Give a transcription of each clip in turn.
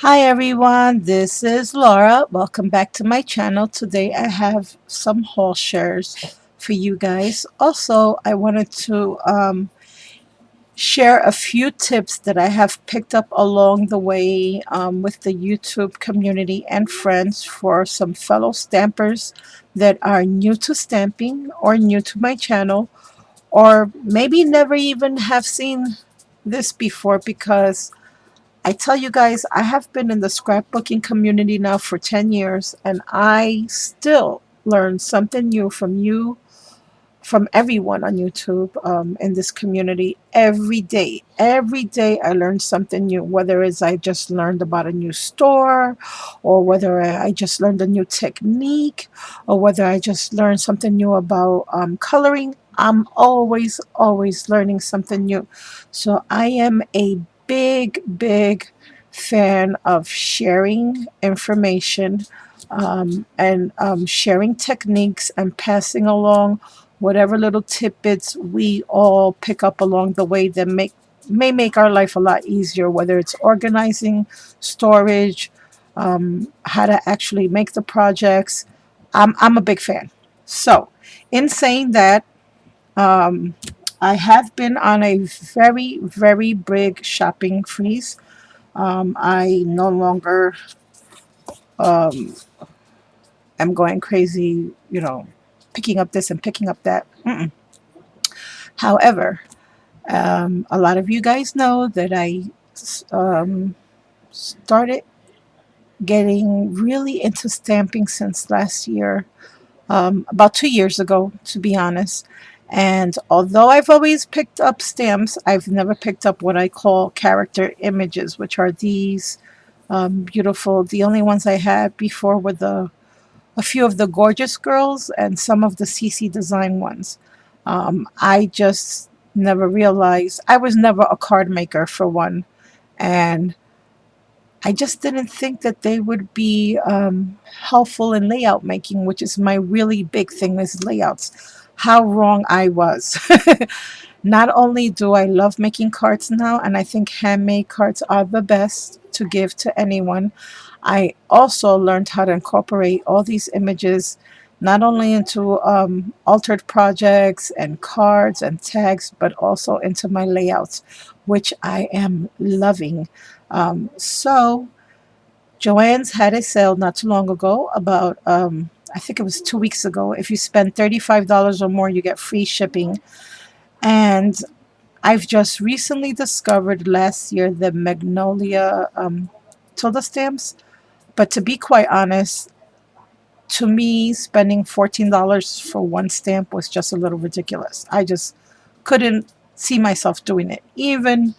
Hi everyone, this is Laura. Welcome back to my channel. Today I have some haul shares for you guys. Also, I wanted to share a few tips that I have picked up along the way with the YouTube community and friends for some fellow stampers that are new to stamping or new to my channel, or maybe never even have seen this before, because I tell you guys, I have been in the scrapbooking community now for 10 years, and I still learn something new from you, from everyone on YouTube, in this community every day. Every day I learn something new, whether it's I just learned about a new store, or whether I just learned a new technique, or whether I just learned something new about coloring. I'm always learning something new. So I am a big fan of sharing information, and sharing techniques and passing along whatever little tidbits we all pick up along the way that may make our life a lot easier, whether it's organizing, storage, how to actually make the projects. I'm a big fan. So, in saying that, um, I have been on a very big shopping freeze. I no longer um, am going crazy, picking up this and picking up that. Mm-mm. However, a lot of you guys know that I started getting really into stamping since last year, about 2 years ago, to be honest. And although I've always picked up stamps, I've never picked up what I call character images, which are these beautiful. The only ones I had before were a few of the gorgeous girls and some of the CC design ones. I just never realized I was never a card maker, for one, and I just didn't think that they would be helpful in layout making, which is my really big thing, is layouts. How wrong I was. Not only do I love making cards now, and I think handmade cards are the best to give to anyone, I also learned how to incorporate all these images not only into altered projects and cards and tags, but also into my layouts, which I am loving. So, Joanns had a sale not too long ago, about I think it was 2 weeks ago. If you spend $35 or more, you get free shipping. And I've just recently discovered last year the Magnolia Tilda stamps. But to be quite honest, to me, spending $14 for one stamp was just a little ridiculous. I just couldn't see myself doing it. Even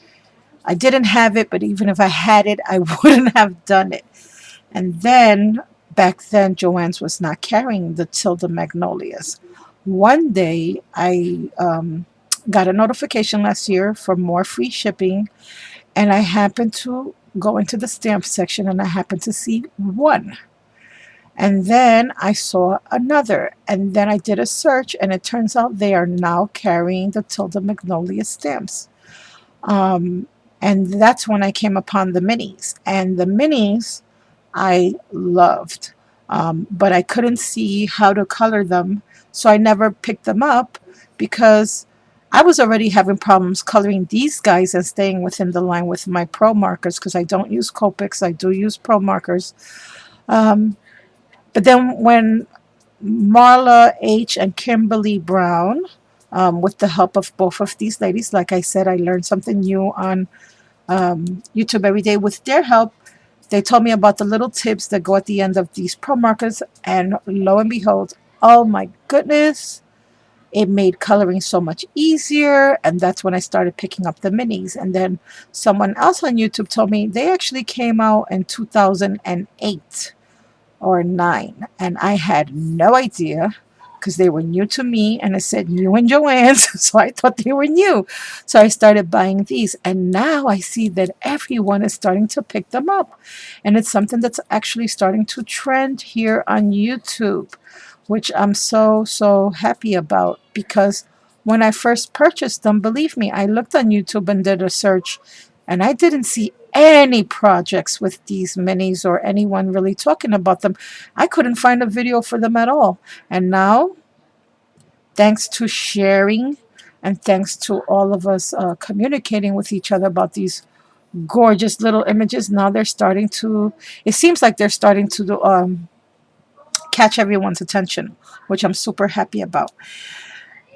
I didn't have it, but even if I had it, I wouldn't have done it. And then back then, Joanns was not carrying the Tilda Magnolias. One day, I got a notification last year for more free shipping, and I happened to go into the stamp section and I happened to see one. And then I saw another, and then I did a search, and it turns out they are now carrying the Tilda Magnolia stamps. Um, and that's when I came upon the minis. And the minis I loved, but I couldn't see how to color them, so I never picked them up because I was already having problems coloring these guys and staying within the line with my pro markers, because I don't use Copics, I do use pro markers. Um, but then when Marla H. and Kimberly Brown, with the help of both of these ladies, like I said, I learned something new on YouTube every day. With their help, they told me about the little tips that go at the end of these pro markers, and lo and behold, oh my goodness, it made coloring so much easier. And that's when I started picking up the minis. And then someone else on YouTube told me they actually came out in 2008 or 9, and I had no idea because they were new to me, and it said new in Joann's, so I thought they were new. So I started buying these, and now I see that everyone is starting to pick them up, and it's something that's actually starting to trend here on YouTube, which I'm so happy about, because when I first purchased them, believe me, I looked on YouTube and did a search, and I didn't see any projects with these minis or anyone really talking about them. I couldn't find a video for them at all. And now, thanks to sharing and thanks to all of us communicating with each other about these gorgeous little images, now they're starting to, it seems like they're starting to catch everyone's attention, which I'm super happy about.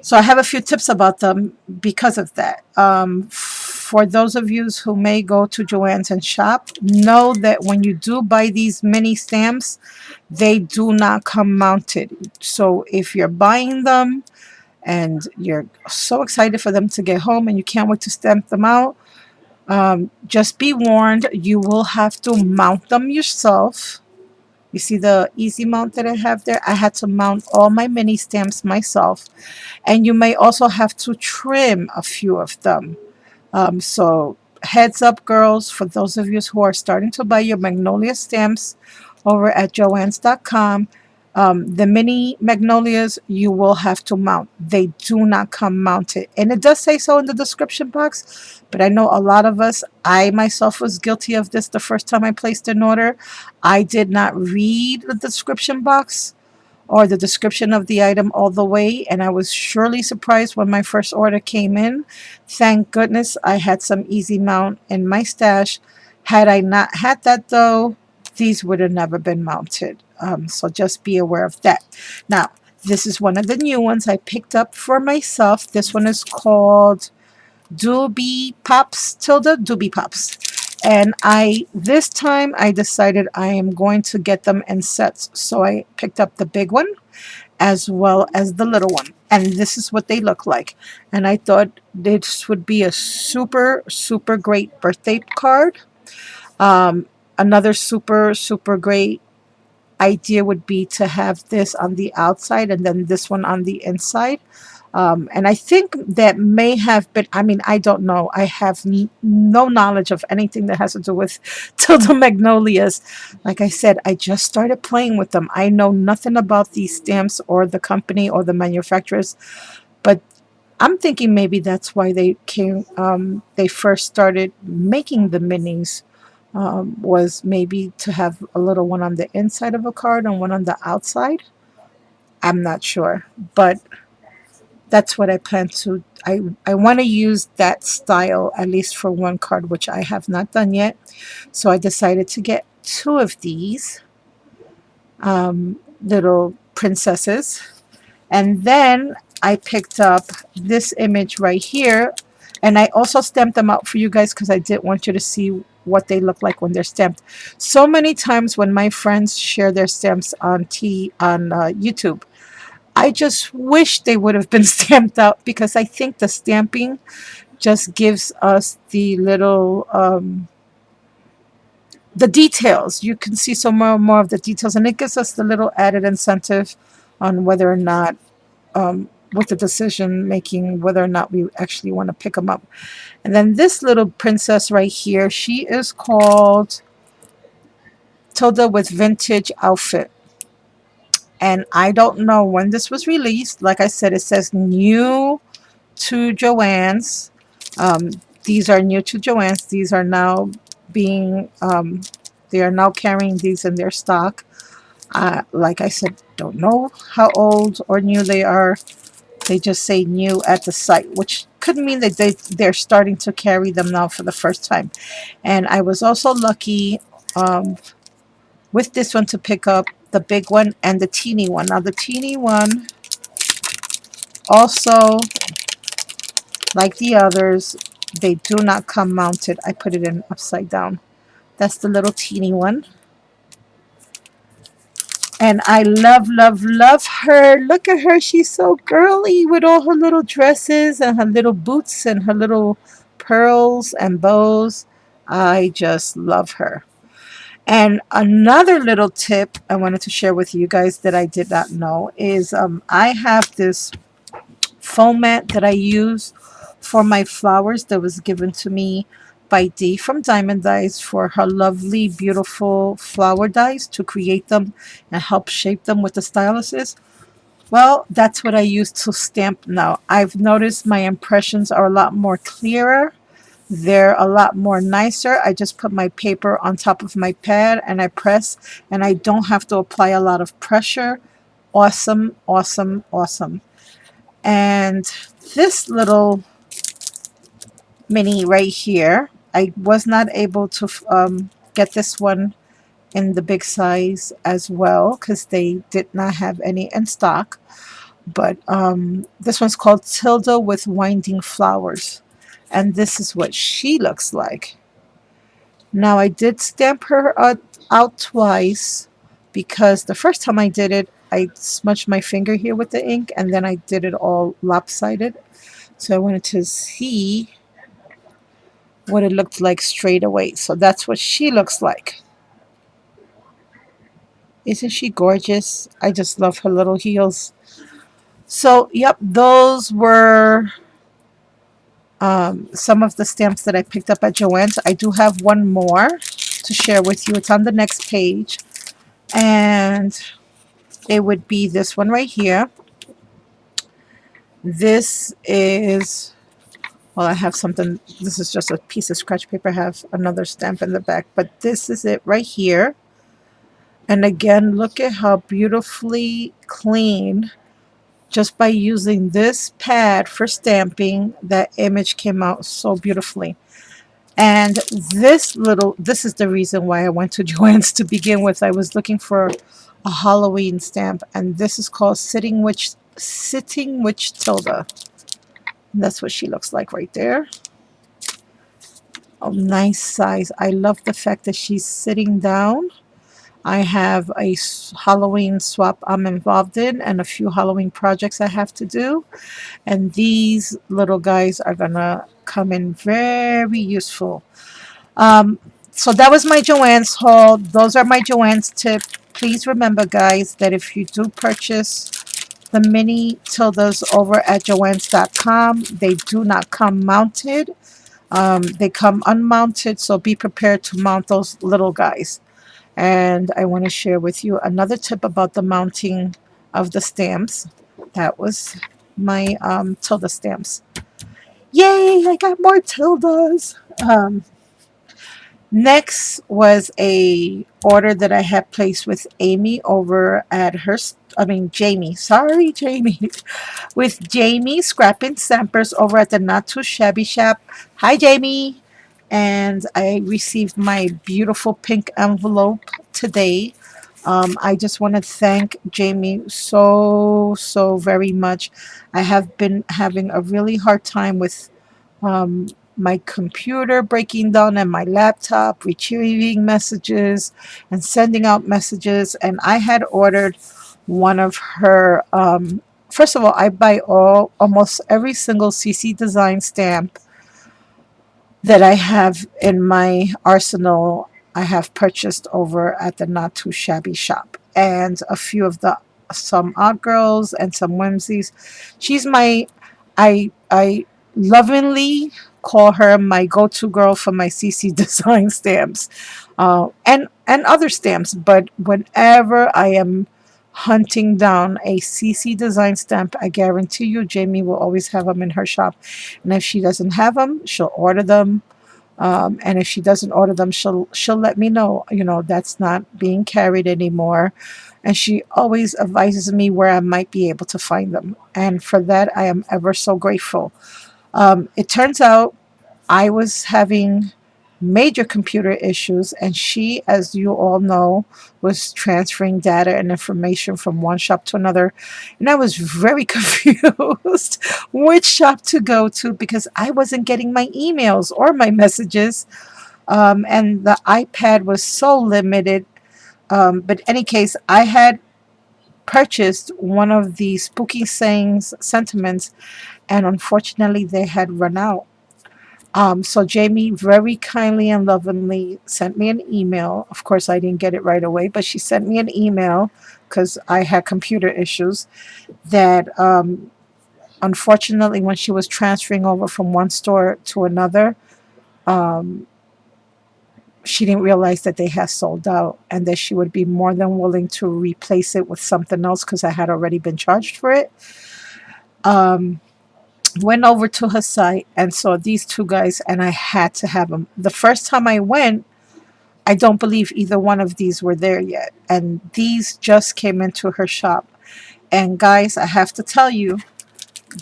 So I have a few tips about them because of that. For those of you who may go to Joann's and shop, know that when you do buy these mini stamps, they do not come mounted. So if you're buying them and you're so excited for them to get home and you can't wait to stamp them out, just be warned, you will have to mount them yourself. You see the easy mount that I have there? I had to mount all my mini stamps myself. And you may also have to trim a few of them. So heads up, girls, for those of you who are starting to buy your Magnolia stamps over at Joanns.com, the mini Magnolias you will have to mount. They do not come mounted. And it does say so in the description box, but I know a lot of us, I myself was guilty of this the first time I placed an order. I did not read the description box or the description of the item all the way, and I was surely surprised when my first order came in. Thank goodness I had some easy mount in my stash. Had I not had that though, these would have never been mounted. So just be aware of that. Now, this is one of the new ones I picked up for myself. This one is called Doobie Pops, Doobie Pops. And this time I decided I am going to get them in sets. So I picked up the big one as well as the little one. And this is what they look like. And I thought this would be a super, super great birthday card. Another super, super great idea would be to have this on the outside and then this one on the inside. And I think that may have been, I mean, I don't know. I have no knowledge of anything that has to do with Tilda Magnolias. Like I said, I just started playing with them. I know nothing about these stamps or the company or the manufacturers, but I'm thinking maybe that's why they first started making the minis. Was maybe to have a little one on the inside of a card and one on the outside. I'm not sure, but that's what I plan to. I want to use that style at least for one card, which I have not done yet. So I decided to get two of these little princesses. And then I picked up this image right here. And I also stamped them out for you guys because I did want you to see what they look like when they're stamped. So many times when my friends share their stamps on YouTube, I just wish they would have been stamped out because I think the stamping just gives us the little the details. You can see so more of the details, and it gives us the little added incentive on whether or not with the decision making whether or not we actually want to pick them up. And then this little princess right here, she is called Tilda with Vintage Outfit. And I don't know when this was released. Like I said, it says new to Joann's. These are new to Joann's. These are now being, they are now carrying these in their stock. Like I said, don't know how old or new they are. They just say new at the site, which could mean that they're starting to carry them now for the first time. And I was also lucky with this one to pick up the big one and the teeny one. Now the teeny one also, like the others, they do not come mounted. I put it in upside down. That's the little teeny one. And I love, love, love her. Look at her. She's so girly with all her little dresses and her little boots and her little pearls and bows. I just love her. And another little tip I wanted to share with you guys that I did not know is I have this foam mat that I use for my flowers that was given to me by Dee from Diamond Dyes for her lovely, beautiful flower dyes to create them and help shape them with the styluses. Well, that's what I use to stamp now. I've noticed my impressions are a lot more clearer They're a lot more nicer. I just put my paper on top of my pad and I press, and I don't have to apply a lot of pressure. Awesome, awesome, awesome. And this little mini right here, I was not able to get this one in the big size as well because they did not have any in stock. But this one's called Tilda with Winding Flowers. And this is what she looks like. Now, I did stamp her out twice because the first time I did it, I smudged my finger here with the ink and then I did it all lopsided. So I wanted to see what it looked like straight away. So that's what she looks like. Isn't she gorgeous? I just love her little heels. So, yep, those were some of the stamps that I picked up at Joann's. I do have one more to share with you. It's on the next page. And it would be this one right here. This is, well, I have something. This is just a piece of scratch paper. I have another stamp in the back. But this is it right here. And again, look at how beautifully clean. Just by using this pad for stamping, that image came out so beautifully. And this is the reason why I went to Joann's to begin with. I was looking for a Halloween stamp, and this is called Sitting Witch Tilda. And that's what she looks like right there. Oh, nice size. I love the fact that she's sitting down. I have a Halloween swap I'm involved in and a few Halloween projects I have to do. And these little guys are going to come in very useful. So that was my Joann's haul. Those are my Joann's tips. Please remember, guys, that if you do purchase the mini tildas over at Joanns.com, they do not come mounted. They come unmounted, so be prepared to mount those little guys. And I want to share with you another tip about the mounting of the stamps. That was my tilde stamps. Yay, I got more tildas. Next was a order that I had placed with Amy over at Jamie. Sorry, Jamie. With Jamie Scrapping Stampers over at the Not Too Shabby Shop. Hi, Jamie. And I received my beautiful pink envelope today. I just want to thank Jamie so very much. I have been having a really hard time with um, my computer breaking down and my laptop, retrieving messages and sending out messages. And I had ordered one of her. First of all, I buy almost every single CC Design stamp that I have in my arsenal. I have purchased over at the Not Too Shabby Shop, and a few of the some odd girls and some whimsies. She's my I lovingly call her my go-to girl for my CC Design stamps, and other stamps. But whenever I am hunting down a CC Design stamp, I guarantee you Jamie will always have them in her shop. And if she doesn't have them, she'll order them. And if she doesn't order them, she'll let me know. You know, that's not being carried anymore. And she always advises me where I might be able to find them. And for that, I am ever so grateful. It turns out I was having major computer issues, and she, as you all know, was transferring data and information from one shop to another. And I was very confused which shop to go to because I wasn't getting my emails or my messages. And the iPad was so limited. But in any case, I had purchased one of the Spooky Sayings sentiments, and unfortunately, they had run out. So Jamie very kindly and lovingly sent me an email. Of course, I didn't get it right away, but she sent me an email because I had computer issues that unfortunately, when she was transferring over from one store to another, um, she didn't realize that they had sold out and that she would be more than willing to replace it with something else because I had already been charged for it. Um, Went over to her site and saw these two guys, and I had to have them. The first time I went, I don't believe either one of these were there yet, and these just came into her shop. And guys, I have to tell you,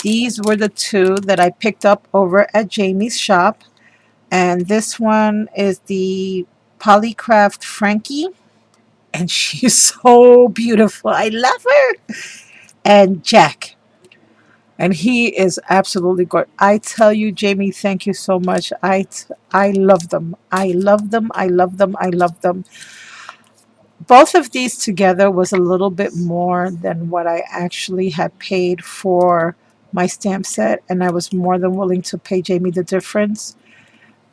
these were the two that I picked up over at Jamie's shop. And this one is the Polycraft Frankie, and she's so beautiful. I love her. And Jack, and he is absolutely good. I tell you, Jamie, thank you so much. I love them. I love them. I love them. I love them. Both of these together was a little bit more than what I actually had paid for my stamp set, and I was more than willing to pay Jamie the difference.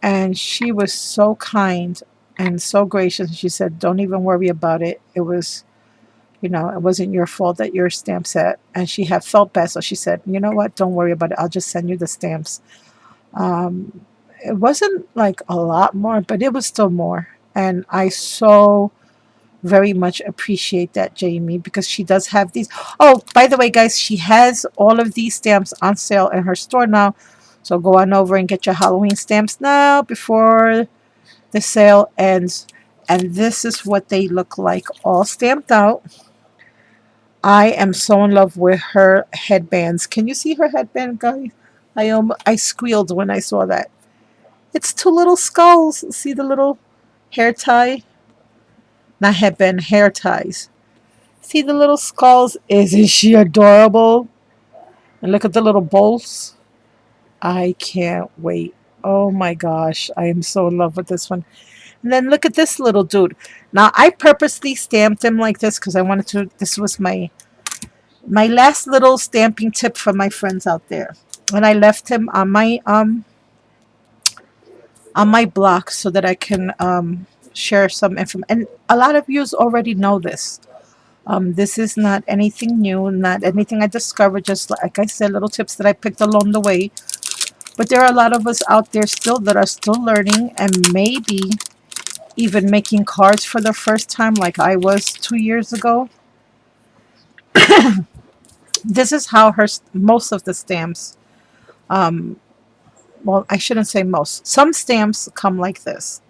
And she was so kind and so gracious. She said, "Don't even worry about it. It was, it wasn't your fault that your stamp set." And she had felt bad, so she said, "You know what? Don't worry about it. I'll just send you the stamps." Um, it wasn't like a lot more, but it was still more. And I so very much appreciate that, Jamie, because she does have these. Oh, by the way, guys, she has all of these stamps on sale in her store now. So go on over and get your Halloween stamps now before the sale ends. And this is what they look like, all stamped out. I am so in love with her headbands. Can you see her headband, guys? I squealed when I saw that. It's two little skulls. See the little hair tie? Not headband, hair ties. See the little skulls? Isn't she adorable? And look at the little bolts. I can't wait. Oh my gosh, I am so in love with this one. And then look at this little dude. Now I purposely stamped him like this because I wanted to. This was my last little stamping tip for my friends out there. And I left him on my block so that I can share some information. And a lot of yous already know this. This is not anything new, not anything I discovered. Just like I said, little tips that I picked along the way. But there are a lot of us out there still that are still learning and maybe even making cards for the first time, like I was 2 years ago. This is how most of the stamps. Um, well, I shouldn't say most. Some stamps come like this.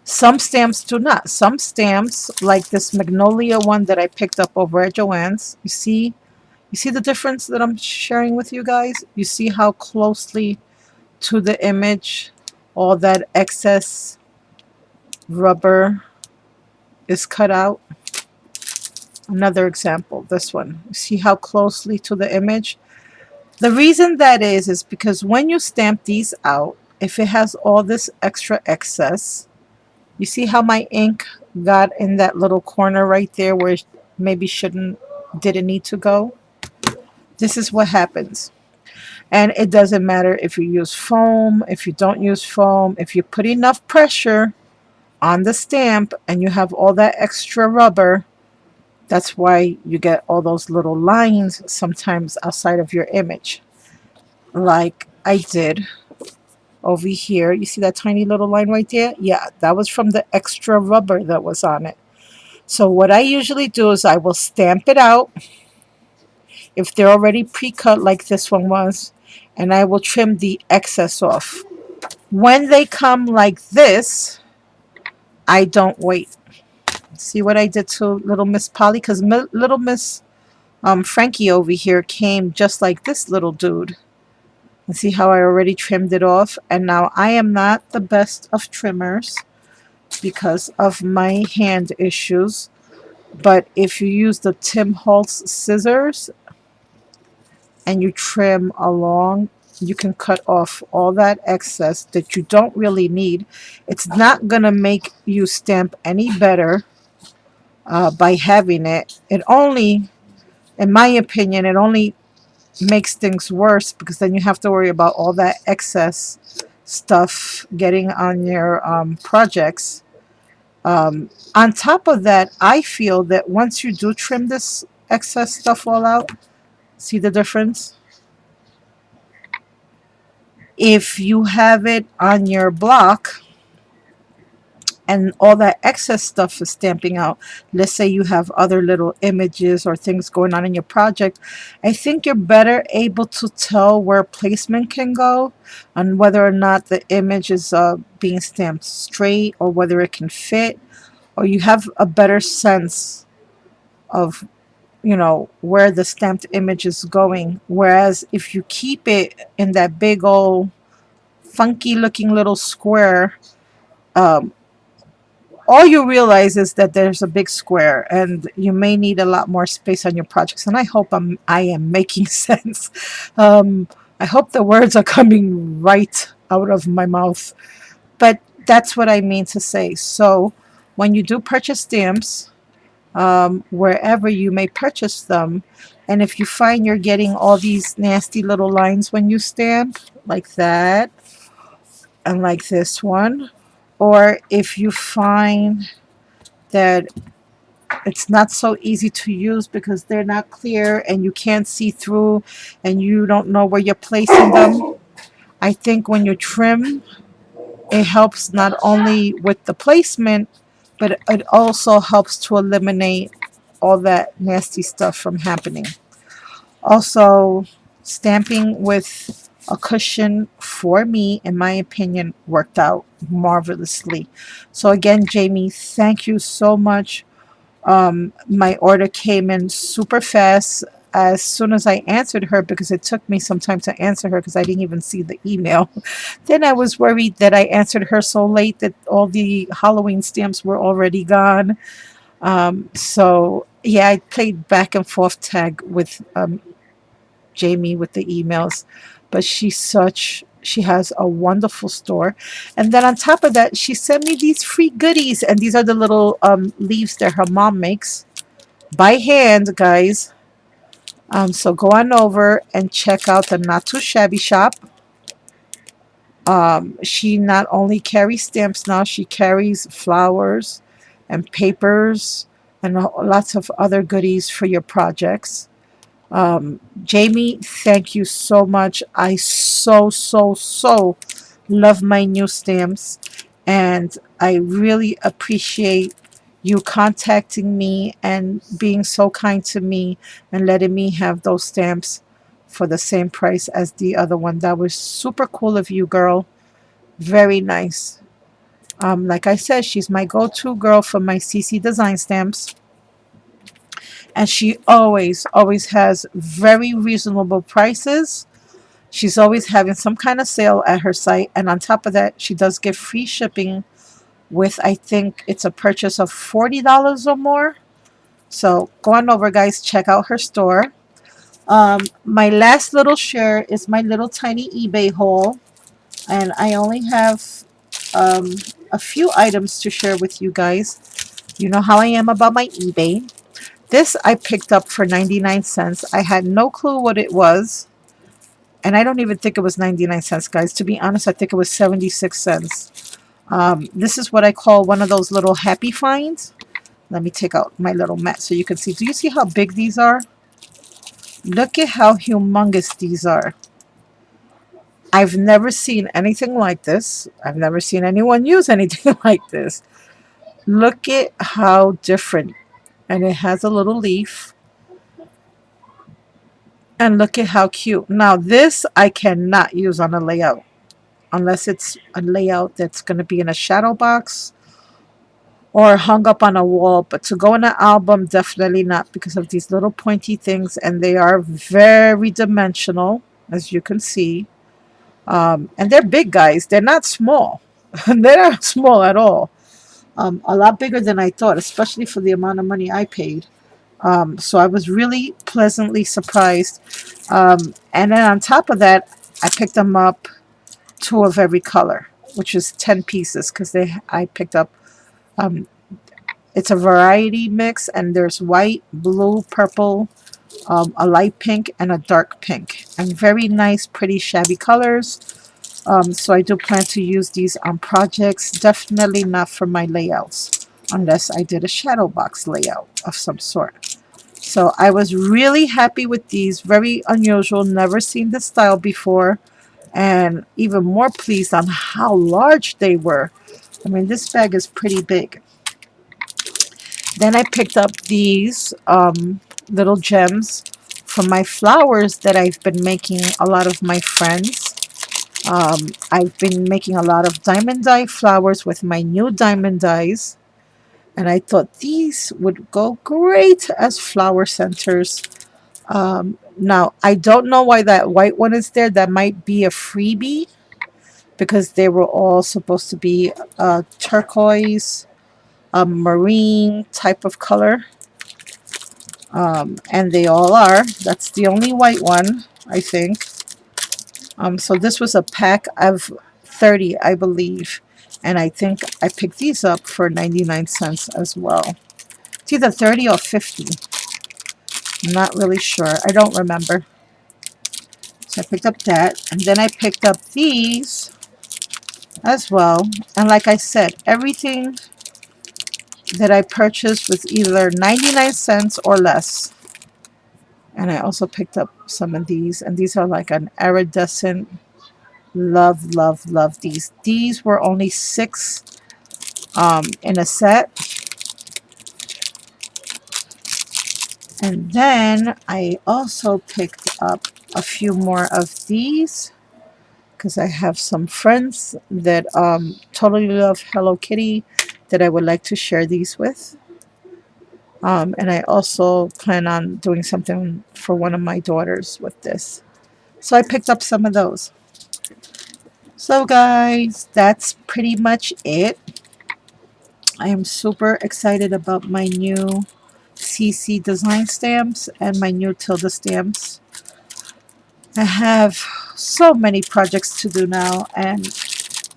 Some stamps do not. Some stamps, like this magnolia one that I picked up over at Joanns, you see the difference that I'm sharing with you guys? You see how closely to the image all that excess rubber is cut out? Another example, this one. You see how closely to the image? The reason that is because when you stamp these out, if it has all this extra excess, you see how my ink got in that little corner right there where it maybe didn't need to go? This is what happens. And it doesn't matter if you use foam, if you don't use foam, if you put enough pressure on the stamp and you have all that extra rubber, that's why you get all those little lines sometimes outside of your image. Like I did over here. You see that tiny little line right there? Yeah, that was from the extra rubber that was on it. So what I usually do is I will stamp it out if they're already pre-cut like this one was, and I will trim the excess off. When they come like this, I don't wait. See what I did to little Miss Polly? Because little Miss Frankie over here came just like this little dude. And see how I already trimmed it off? And now I am not the best of trimmers because of my hand issues. But if you use the Tim Holtz scissors and you trim along, you can cut off all that excess that you don't really need. It's not going to make you stamp any better by having it. It only, in my opinion, it only makes things worse because then you have to worry about all that excess stuff getting on your projects. On top of that, I feel that once you do trim this excess stuff all out, see the difference? If you have it on your block, and all that excess stuff is stamping out. Let's say you have other little images or things going on in your project. I think you're better able to tell where placement can go and whether or not the image is being stamped straight or whether it can fit, or you have a better sense of where the stamped image is going. Whereas if you keep it in that big old funky looking little square, um, all you realize is that there's a big square and you may need a lot more space on your projects. And I hope I am making sense. I hope the words are coming right out of my mouth, but that's what I mean to say. So when you do purchase stamps, wherever you may purchase them, and if you find you're getting all these nasty little lines when you stamp, like that, and like this one, or if you find that it's not so easy to use because they're not clear and you can't see through and you don't know where you're placing them, I think when you trim, it helps not only with the placement, but it also helps to eliminate all that nasty stuff from happening. Also, stamping with a cushion for me, in my opinion, worked out marvelously. So again, Jamie, thank you so much. My order came in super fast as soon as I answered her, because it took me some time to answer her because I didn't even see the email. Then I was worried that I answered her so late that all the Halloween stamps were already gone. So yeah, I played back and forth tag with Jamie with the emails, but she has a wonderful store. And then on top of that, she sent me these free goodies, and these are the little leaves that her mom makes by hand, guys. So go on over and check out the Not Too Shabby shop. She not only carries stamps now, she carries flowers and papers and lots of other goodies for your projects. Jamie, thank you so much. I so love my new stamps, and I really appreciate you contacting me and being so kind to me and letting me have those stamps for the same price as the other one. That was super cool of you, girl. Very nice. Like I said, she's my go-to girl for my CC design stamps, and she always has very reasonable prices. She's always having some kind of sale at her site, and on top of that, she does give free shipping with, I think it's a purchase of $40 or more. So go on over, guys, check out her store. My last little share is my little tiny eBay haul, and I only have um, a few items to share with you guys. You know how I am about my eBay. This I picked up for 99 cents. I had no clue what it was. And I don't even think it was 99 cents, guys. To be honest, I think it was 76 cents. This is what I call one of those little happy finds. Let me take out my little mat so you can see. Do you see how big these are? Look at how humongous these are. I've never seen anything like this. I've never seen anyone use anything like this. Look at how different. And it has a little leaf. And look at how cute. Now this I cannot use on a layout unless it's a layout that's going to be in a shadow box or hung up on a wall. But to go in an album, definitely not, because of these little pointy things, and they are very dimensional, as you can see. And they're big, guys. They're not small. They're not small at all. A lot bigger than I thought, especially for the amount of money I paid. So I was really pleasantly surprised. And then on top of that, I picked them up two of every color, which is 10 pieces, because I picked up, um, it's a variety mix, and there's white, blue, purple, a light pink, and a dark pink, and very nice, pretty shabby colors. So I do plan to use these on projects, definitely not for my layouts, unless I did a shadow box layout of some sort. So I was really happy with these, very unusual, never seen this style before, and even more pleased on how large they were. I mean, this bag is pretty big. Then I picked up these little gems from my flowers that I've been making a lot of my friends. I've been making a lot of diamond dye flowers with my new diamond dyes, and I thought these would go great as flower centers. Now, I don't know why that white one is there. That might be a freebie because they were all supposed to be turquoise, a marine type of color, and they all are. That's the only white one, I think. So this was a pack of 30, I believe. And I think I picked these up for 99 cents as well. It's either 30 or 50. I'm not really sure. I don't remember. So I picked up that. And then I picked up these as well. And like I said, everything that I purchased was either 99 cents or less. And I also picked up some of these. And these are like an iridescent. Love, love, love these. These were only six in a set. And then I also picked up a few more of these because I have some friends that totally love Hello Kitty that I would like to share these with. And I also plan on doing something for one of my daughters with this. So I picked up some of those. So guys, that's pretty much it. I am super excited about my new CC design stamps and my new Tilda stamps. I have so many projects to do now and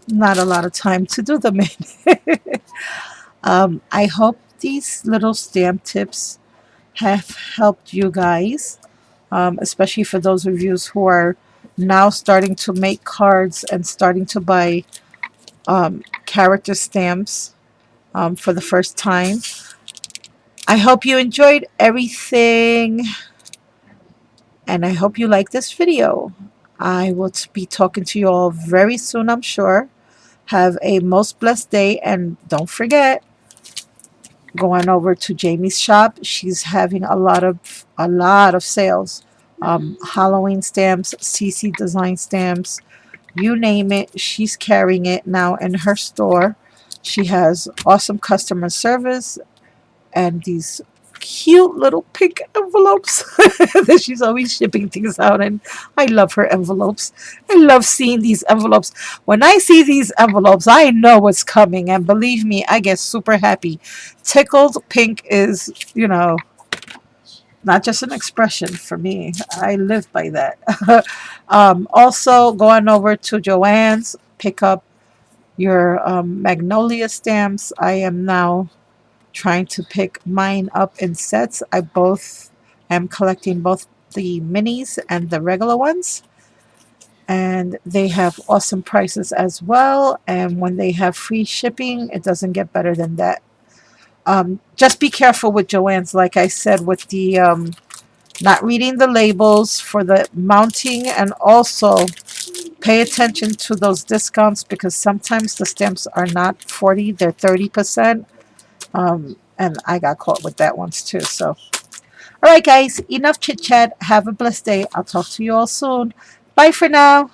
not a lot of time to do them in. I hope these little stamp tips have helped you guys, especially for those of you who are now starting to make cards and starting to buy character stamps for the first time. I hope you enjoyed everything, and I hope you like this video. I will be talking to you all very soon, I'm sure. Have a most blessed day, and don't forget, go on over to Jamie's shop. She's having a lot of sales. Halloween stamps, CC design stamps, you name it, she's carrying it now in her store. She has awesome customer service and these cute little pink envelopes that she's always shipping things out in. I love her envelopes. I love seeing these envelopes. When I see these envelopes, I know what's coming, and believe me, I get super happy. Tickled pink is, not just an expression for me. I live by that. Also, go on over to Joanns, pick up your magnolia stamps. I am now trying to pick mine up in sets. I both am collecting both the minis and the regular ones. And they have awesome prices as well. And when they have free shipping, it doesn't get better than that. Just be careful with Joann's, like I said, with the not reading the labels for the mounting, and also pay attention to those discounts because sometimes the stamps are not 40, they're 30%. And I got caught with that once too. So, all right, guys, enough chit chat. Have a blessed day. I'll talk to you all soon. Bye for now.